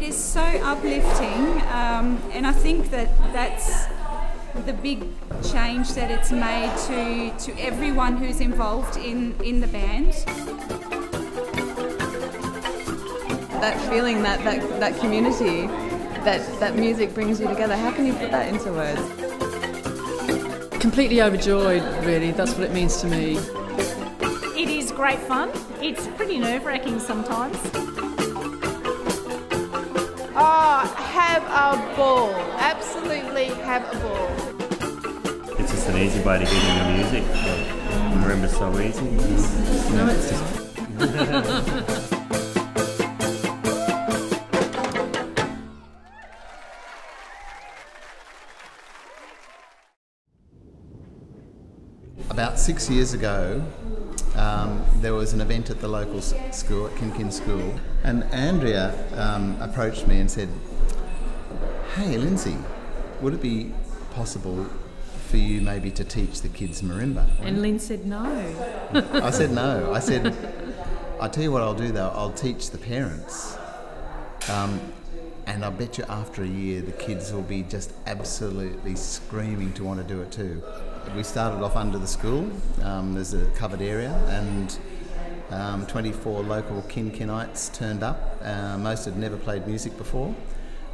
is so uplifting, and I think that that's the big change that it's made to everyone who's involved in the band. That feeling, that community, that music brings you together. How can you put that into words? Completely overjoyed, really. That's what it means to me. It is great fun. It's pretty nerve-wracking sometimes. Oh, have a ball. Absolutely have a ball. It's just an easy way to get into music. Marimba's so easy. No, it's just... About 6 years ago, there was an event at the local school, at Kin School, and Andrea approached me and said, "Hey Linsey, would it be possible for you maybe to teach the kids marimba?" And Lynn said no. I said no. I said, "I'll tell you what I'll do though, I'll teach the parents. And I bet you after a year the kids will be just absolutely screaming to want to do it too." We started off under the school. There's a covered area, and 24 local Kinites turned up. Most had never played music before,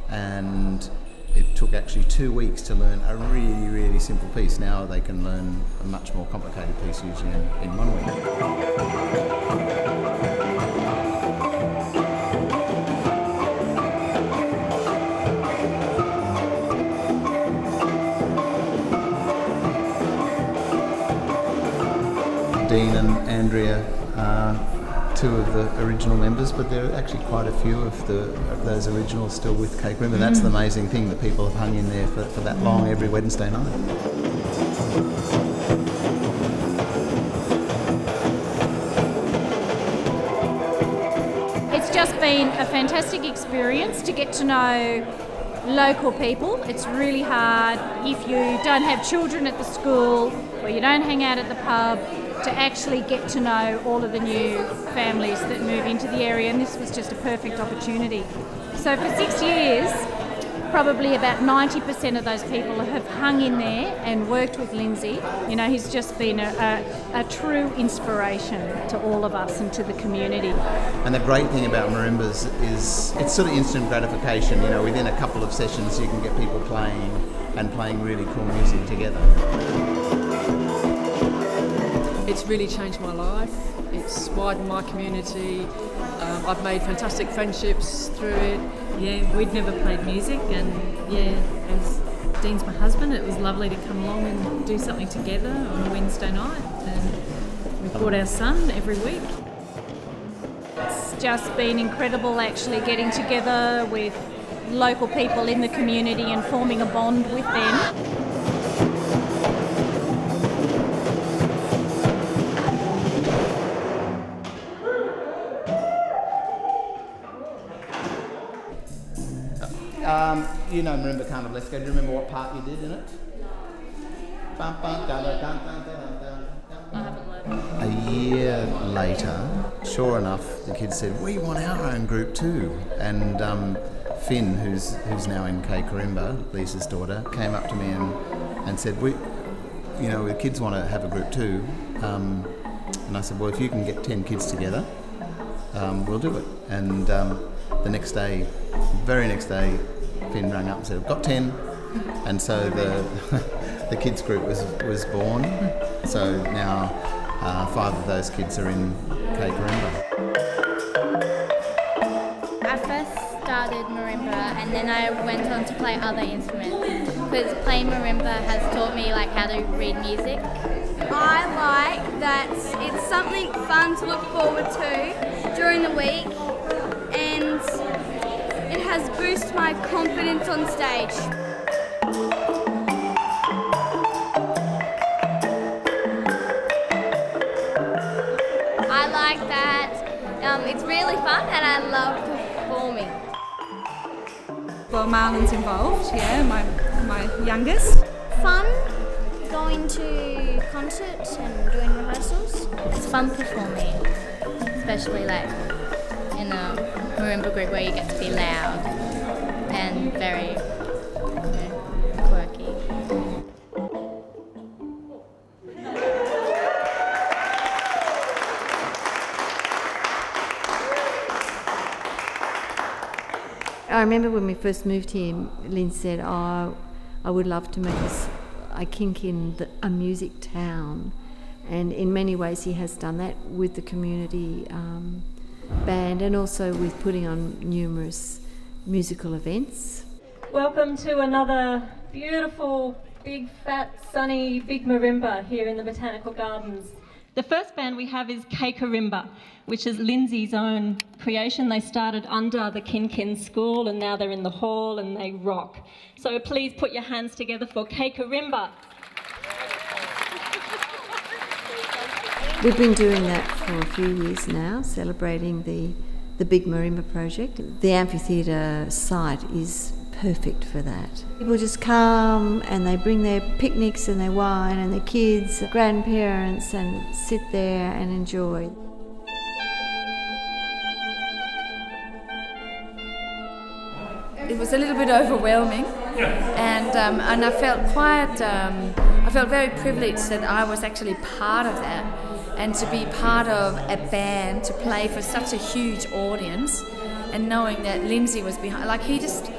and it took actually 2 weeks to learn a really, really simple piece. Now they can learn a much more complicated piece usually in 1 week. Dean and Andrea are two of the original members, but there are actually quite a few of those originals still with KKarimba. That's the amazing thing, that people have hung in there for that long every Wednesday night. It's just been a fantastic experience to get to know local people. It's really hard if you don't have children at the school or you don't hang out at the pub, to actually get to know all of the new families that move into the area, and this was just a perfect opportunity. So for 6 years, probably about 90% of those people have hung in there and worked with Linsey. You know, he's just been a true inspiration to all of us and to the community. And the great thing about marimbas is it's sort of instant gratification. You know, within a couple of sessions you can get people playing and playing really cool music together. It's really changed my life. It's widened my community. I've made fantastic friendships through it. Yeah, we'd never played music, and yeah, as Dean's my husband, it was lovely to come along and do something together on a Wednesday night, and we brought our son every week. It's just been incredible actually getting together with local people in the community and forming a bond with them. You know Marimba Carnival, let's go. Do you remember what part you did in it? A year later, sure enough, the kids said, "We want our own group too." And Finn, who's now in KKarimba, Lisa's daughter, came up to me and said, "The kids want to have a group too." And I said, "Well, if you can get 10 kids together, we'll do it." And the next day, very next day, Finn rang up and said, "I've got 10," and so the kids group was born. So now 5 of those kids are in KKarimba. I first started marimba, and then I went on to play other instruments, because playing marimba has taught me how to read music. I like that it's something fun to look forward to during the week, and it has boosted my confidence on stage. I like that it's really fun and I love performing. Well, Marlon's involved, yeah, my youngest. Fun going to concerts and doing rehearsals. It's fun performing, especially in a marimba group where you get to be loud and very quirky. I remember when we first moved here, Lynn said, "Oh, I would love to make a Kin a music town." And in many ways he has done that with the community band and also with putting on numerous musical events. Welcome to another beautiful, big, fat, sunny, big marimba here in the Botanical Gardens. The first band we have is KKarimba, which is Linsey's own creation. They started under the Kin School and now they're in the hall and they rock. So please put your hands together for KKarimba. We've been doing that for a few years now, celebrating the big marimba project. The amphitheatre site is perfect for that. People just come and they bring their picnics and their wine and their kids, grandparents, and sit there and enjoy. It was a little bit overwhelming, and I felt I felt very privileged that I was actually part of that, and to be part of a band to play for such a huge audience, and knowing that Linsey was behind, like he just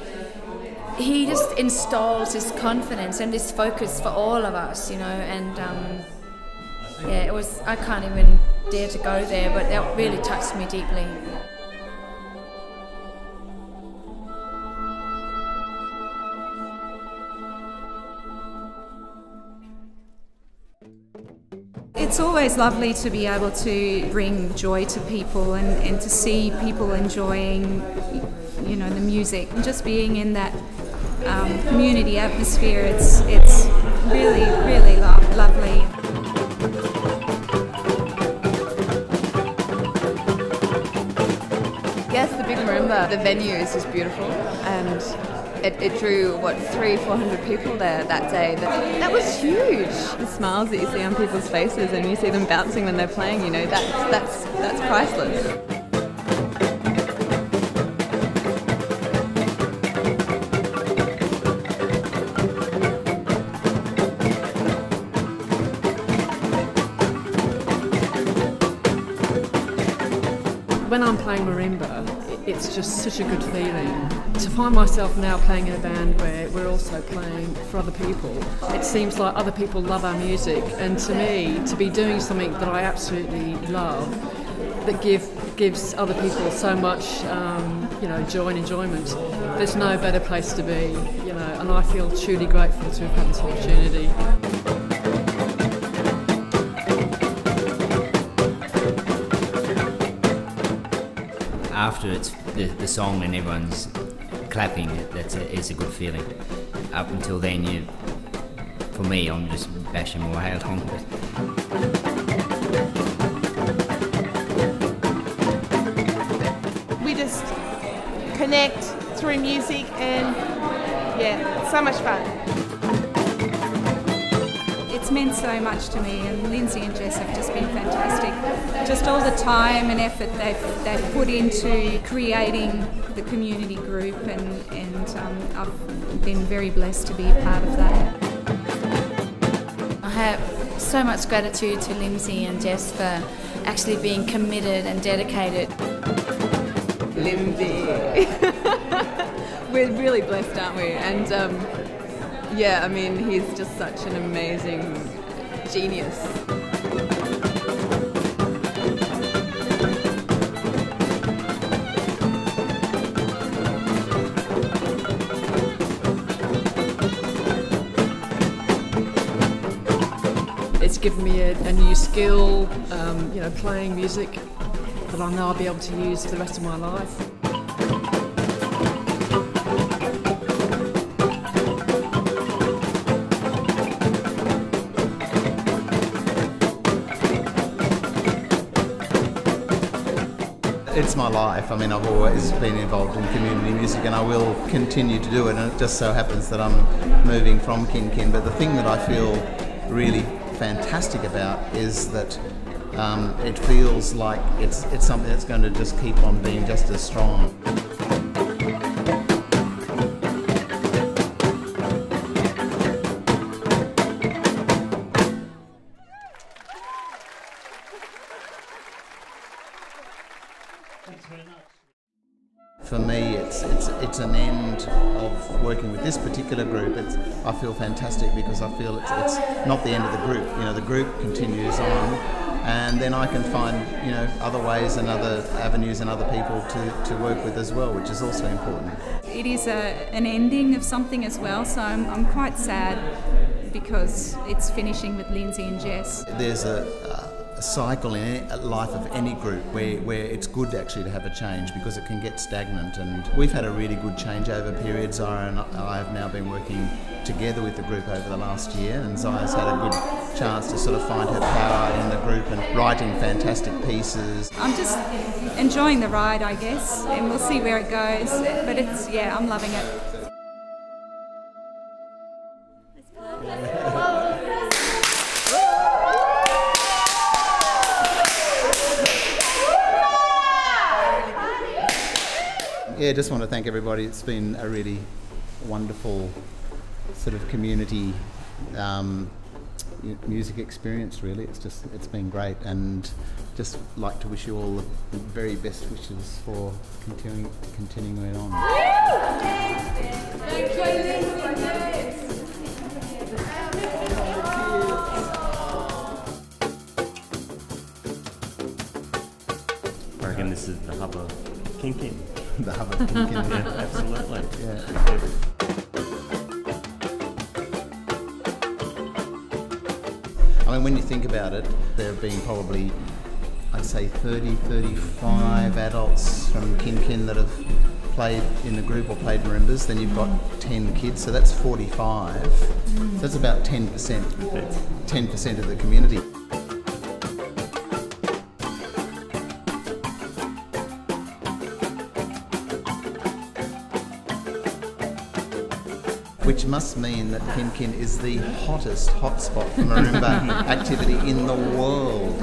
installs this confidence and this focus for all of us, you know, and yeah, it was, I can't even dare to go there, but that really touched me deeply. It's always lovely to be able to bring joy to people and to see people enjoying, you know, the music. And just being in that community atmosphere, it's really, really lovely. Yes, the big marimba, the venue is just beautiful, and it drew, what, 300-400 people there that day. That was huge. The smiles that you see on people's faces and you see them bouncing when they're playing, you know, that's priceless. When I'm playing marimba, it's just such a good feeling. To find myself now playing in a band where we're also playing for other people, it seems like other people love our music, and to me, to be doing something that I absolutely love, that gives other people so much, you know, joy and enjoyment, there's no better place to be, you know, and I feel truly grateful to have had this opportunity. After it's the song and everyone's clapping, it's a good feeling. Up until then, for me, I'm just bashing my way along. We just connect through music and yeah, so much fun. It's meant so much to me, and Linsey and Jess have just been fantastic. Just all the time and effort they've put into creating the community group, and I've been very blessed to be a part of that. I have so much gratitude to Linsey and Jess for actually being committed and dedicated. Linsey. We're really blessed, aren't we? And yeah, I mean, he's just such an amazing genius. It's given me a new skill, you know, playing music that I know I'll be able to use for the rest of my life. It's my life. I mean, I've always been involved in community music and I will continue to do it, and it just so happens that I'm moving from Kin. But the thing that I feel really fantastic about is that it feels like it's something that's going to just keep on being just as strong. For me, it's an end of working with this particular group. I feel fantastic because I feel it's not the end of the group. You know, the group continues on, and then I can find other ways and other avenues and other people to work with as well, which is also important. It is an ending of something as well, so I'm quite sad because it's finishing with Linsey and Jess. There's a cycle in life of any group where it's good actually to have a change because it can get stagnant, and we've had a really good changeover period. Zaia and I have now been working together with the group over the last year, and Zaia's had a good chance to sort of find her power in the group and writing fantastic pieces. I'm just enjoying the ride, I guess, and we'll see where it goes, but I'm loving it. Yeah, just want to thank everybody. It's been a really wonderful sort of community music experience, really. It's been great, and just like to wish you all the very best wishes for continuing it on. I reckon this is the hub of Kin. The hub of Kin. Yeah, absolutely. Yeah. I mean, when you think about it, there have been probably, I'd say 30, 35 adults from Kin that have played in the group or played marimbas. Then you've got 10 kids, so that's 45. So that's about 10% of the community. Which must mean that Kin is the hottest hotspot for marimba activity in the world.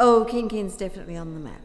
Oh, Kin Kin's definitely on the map.